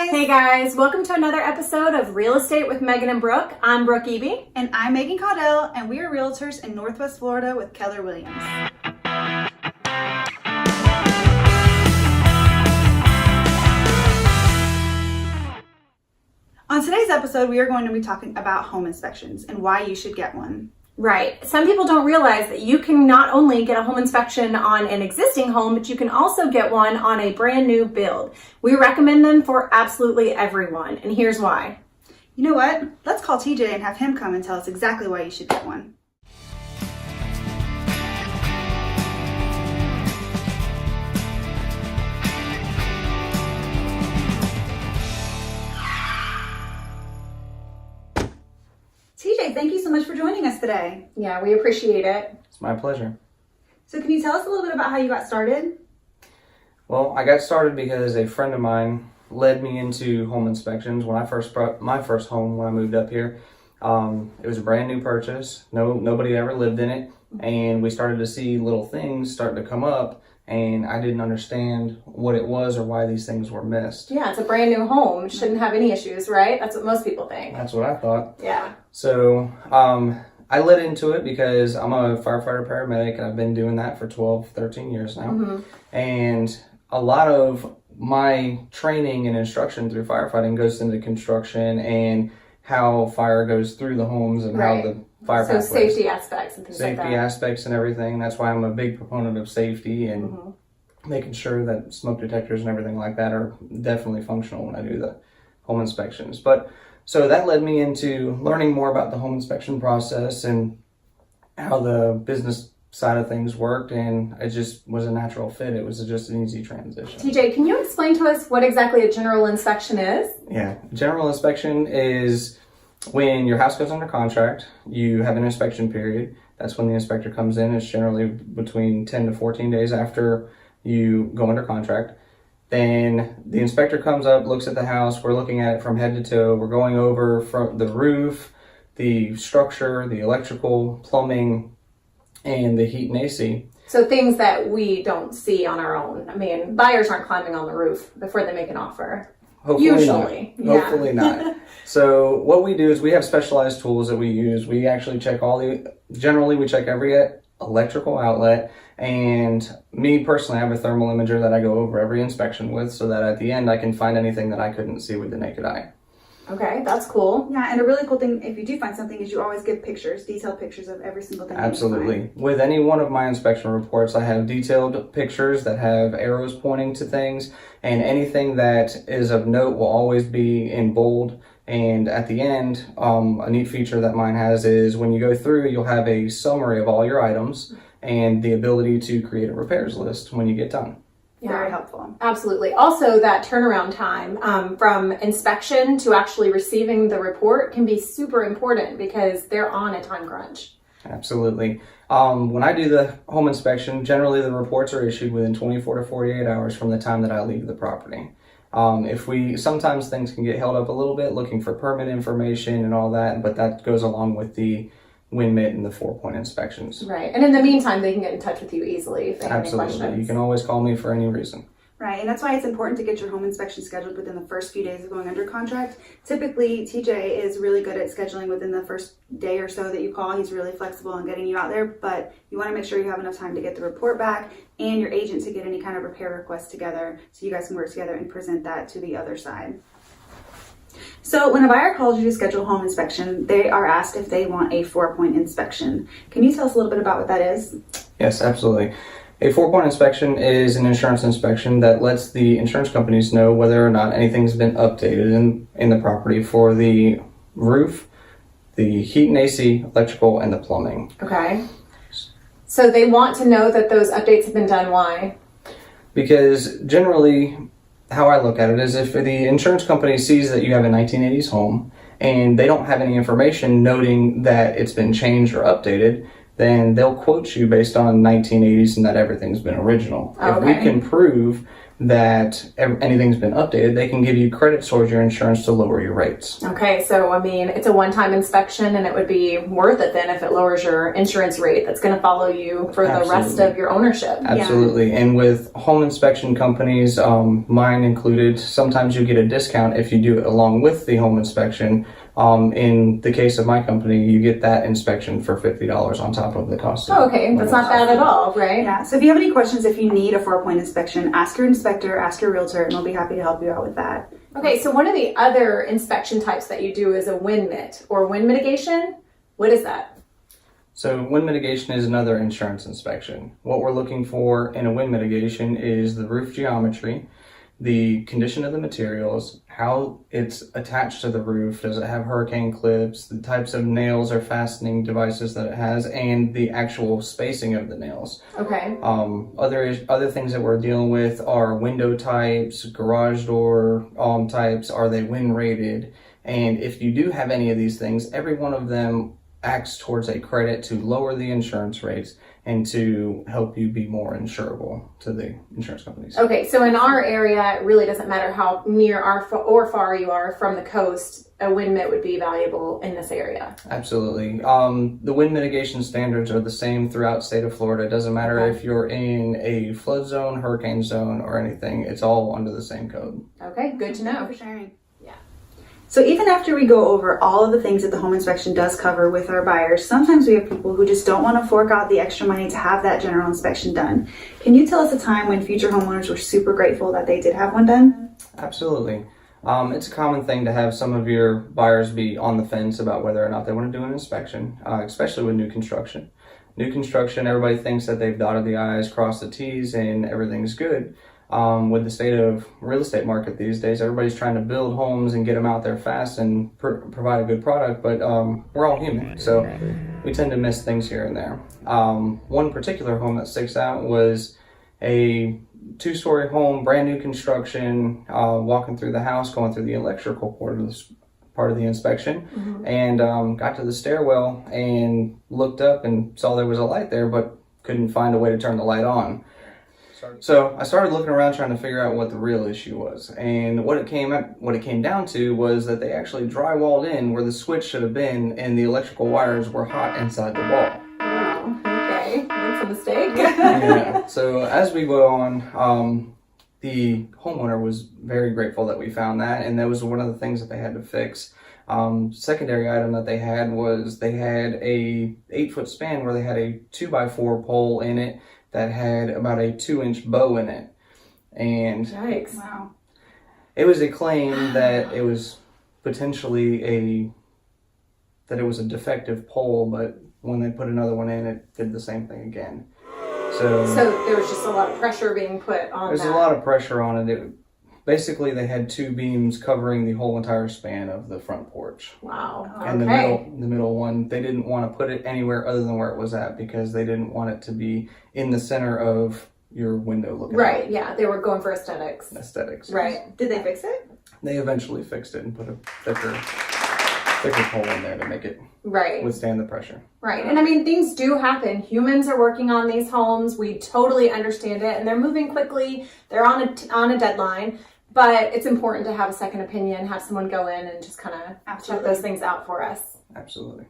guys! Hey guys, welcome to another episode of Real Estate with Meagan and Brooke. I'm Brooke Eby. And I'm Meagan Caudell, and we are realtors in Northwest Florida with Keller Williams. On today's episode, we are going to be talking about home inspections and why you should get one. Right. Some people don't realize that you can not only get a home inspection on an existing home, but you can also get one on a brand new build. We recommend them for absolutely everyone, and here's why. You know what? Let's call TJ and have him come and tell us exactly why you should get one. TJ, thank you so much for joining us today. Yeah, we appreciate it. It's my pleasure. So can you tell us a little bit about how you got started? Well, I got started because a friend of mine led me into home inspections when I first bought my first home when I moved up here. It was a brand new purchase. Nobody ever lived in it. And we started to see little things starting to come up, and I didn't understand what it was or why these things were missed. Yeah, it's a brand new home. Shouldn't have any issues, right? That's what most people think. That's what I thought. Yeah. So I led into it because I'm a firefighter paramedic, and I've been doing that for 12, 13 years now. Mm-hmm. And a lot of my training and instruction through firefighting goes into construction and how fire goes through the homes and how the fire So safety aspects and things like that. Safety aspects and everything. That's why I'm a big proponent of safety and making sure that smoke detectors and everything like that are definitely functional when I do the home inspections. But so that led me into learning more about the home inspection process and how the business side of things worked, and it just was a natural fit. It was just an easy transition. TJ, can you explain to us what exactly a general inspection is? Yeah, general inspection is when your house goes under contract, you have an inspection period. That's when the inspector comes in. It's generally between 10 to 14 days after you go under contract. Then the inspector comes up, looks at the house. We're looking at it from head to toe. We're going over from the roof, the structure, the electrical, plumbing, and the heat and AC. So things that we don't see on our own. I mean, buyers aren't climbing on the roof before they make an offer. Hopefully Usually. not. Hopefully not. So what we do is we have specialized tools that we use. We actually check generally we check every electrical outlet. And me personally, I have a thermal imager that I go over every inspection with so that at the end I can find anything that I couldn't see with the naked eye. Okay, that's cool. Yeah, and a really cool thing, if you do find something, is you always give pictures, detailed pictures of every single thing. Absolutely. With any one of my inspection reports, I have detailed pictures that have arrows pointing to things, and anything that is of note will always be in bold. And at the end, a neat feature that mine has is when you go through, you'll have a summary of all your items and the ability to create a repairs list when you get done. Yeah. Very helpful. Absolutely. Also, that turnaround time from inspection to actually receiving the report can be super important because they're on a time crunch. Absolutely. When I do the home inspection, generally the reports are issued within 24 to 48 hours from the time that I leave the property. Sometimes things can get held up a little bit looking for permit information and all that, but that goes along with the WinMit and the 4-point inspections. Right. And in the meantime, they can get in touch with you easily if they have any Absolutely. questions. You can always call me for any reason. Right, and that's why it's important to get your home inspection scheduled within the first few days of going under contract. Typically, TJ is really good at scheduling within the first day or so that you call. He's really flexible in getting you out there, but you want to make sure you have enough time to get the report back and your agent to get any kind of repair request together so you guys can work together and present that to the other side. So when a buyer calls you to schedule a home inspection, they are asked if they want a 4-point inspection. Can you tell us a little bit about what that is? Yes, absolutely. A 4-point inspection is an insurance inspection that lets the insurance companies know whether or not anything's been updated in the property for the roof, the heat and AC, electrical, and the plumbing. Okay. So they want to know that those updates have been done. Why? Because generally, how I look at it is if the insurance company sees that you have a 1980s home and they don't have any information noting that it's been changed or updated, then they'll quote you based on 1980s and that everything's been original. Okay. If we can prove that anything's been updated, they can give you credit towards your insurance to lower your rates. Okay, so I mean, it's a one-time inspection, and it would be worth it then if it lowers your insurance rate. That's going to follow you for the rest of your ownership. Absolutely. Yeah. And with home inspection companies, mine included, sometimes you get a discount if you do it along with the home inspection. In the case of my company, you get that inspection for $50 on top of the cost. Oh, okay. That's not bad at all, right? Yeah. So if you have any questions, if you need a 4-point inspection, ask your inspector, ask your realtor, and we'll be happy to help you out with that. Okay, so one of the other inspection types that you do is a wind mit or wind mitigation. What is that? So wind mitigation is another insurance inspection. What we're looking for in a wind mitigation is the roof geometry, the condition of the materials, how it's attached to the roof, does it have hurricane clips, the types of nails or fastening devices that it has, and the actual spacing of the nails. Okay. Other things that we're dealing with are window types, garage door types, are they wind rated? And if you do have any of these things, every one of them acts towards a credit to lower the insurance rates and to help you be more insurable to the insurance companies. Okay, so in our area, it really doesn't matter how near or far you are from the coast, a wind mitt would be valuable in this area. Absolutely. The wind mitigation standards are the same throughout the state of Florida. It doesn't matter if you're in a flood zone, hurricane zone, or anything. It's all under the same code. Okay, good to know. Thank you for sharing. So even after we go over all of the things that the home inspection does cover with our buyers, sometimes we have people who just don't want to fork out the extra money to have that general inspection done. Can you tell us a time when future homeowners were super grateful that they did have one done? Absolutely. It's a common thing to have some of your buyers be on the fence about whether or not they want to do an inspection, especially with new construction. New construction, everybody thinks that they've dotted the I's, crossed the T's, and everything's good. With the state of real estate market these days, everybody's trying to build homes and get them out there fast and provide a good product, but we're all human, so we tend to miss things here and there. One particular home that sticks out was a 2-story home, brand new construction, walking through the house, going through the electrical part of the inspection, and got to the stairwell and looked up and saw there was a light there, but couldn't find a way to turn the light on. So I started looking around trying to figure out what the real issue was, and what it came down to was that they actually drywalled in where the switch should have been, and the electrical wires were hot inside the wall. Wow, okay, that's a mistake. Yeah. So as we go on, the homeowner was very grateful that we found that, and that was one of the things that they had to fix. Secondary item that they had was they had a 8-foot span where they had a 2x4 pole in it that had about a 2-inch bow in it. And yikes. Wow. It was a claim that it was potentially that it was a defective pole, but when they put another one in, it did the same thing again. So there was just a lot of pressure being put on There's a lot of pressure on it. Basically, they had 2 beams covering the whole entire span of the front porch. Wow. And the middle one, they didn't want to put it anywhere other than where it was at because they didn't want it to be in the center of your window looking Right, out. Yeah. They were going for aesthetics. Aesthetics. Right. Did they fix it? They eventually fixed it and put a thicker pole in there to make it withstand the pressure. Right. And I mean, things do happen. Humans are working on these homes. We totally understand it. And they're moving quickly. They're on a deadline. But it's important to have a second opinion, have someone go in and just kind of check those things out for us. Absolutely.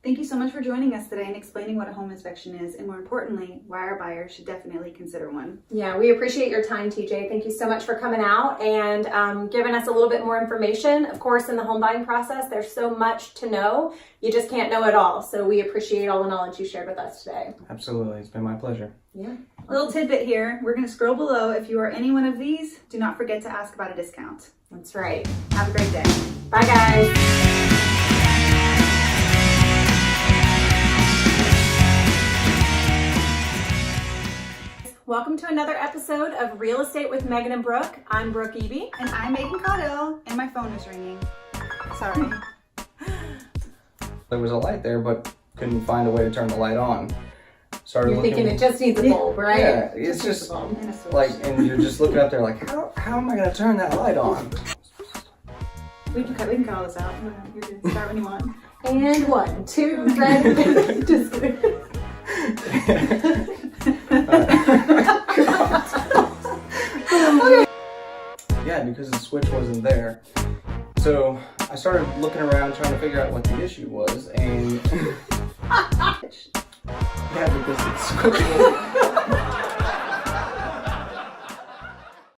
Thank you so much for joining us today and explaining what a home inspection is, and more importantly, why our buyers should definitely consider one. Yeah, we appreciate your time, TJ. Thank you so much for coming out and giving us a little bit more information. Of course, in the home buying process, there's so much to know. You just can't know it all. So we appreciate all the knowledge you shared with us today. Absolutely. It's been my pleasure. Yeah. A little tidbit here. We're going to scroll below. If you are any one of these, do not forget to ask about a discount. That's right. Have a great day. Bye, guys. Welcome to another episode of Real Estate with Meagan and Brooke. I'm Brooke Eby. And I'm Meagan Caudill, and my phone is ringing. Sorry. There was a light there, but couldn't find a way to turn the light on. You're thinking it just needs a bulb, right? Yeah, it's just like, and you're just looking up there like, how am I going to turn that light on? We can cut all this out. You're good. Start when you want. And 1, 2, ready. Just kidding. God. Yeah, because the switch wasn't there. So I started looking around trying to figure out what the issue was, and yeah, because it's switch.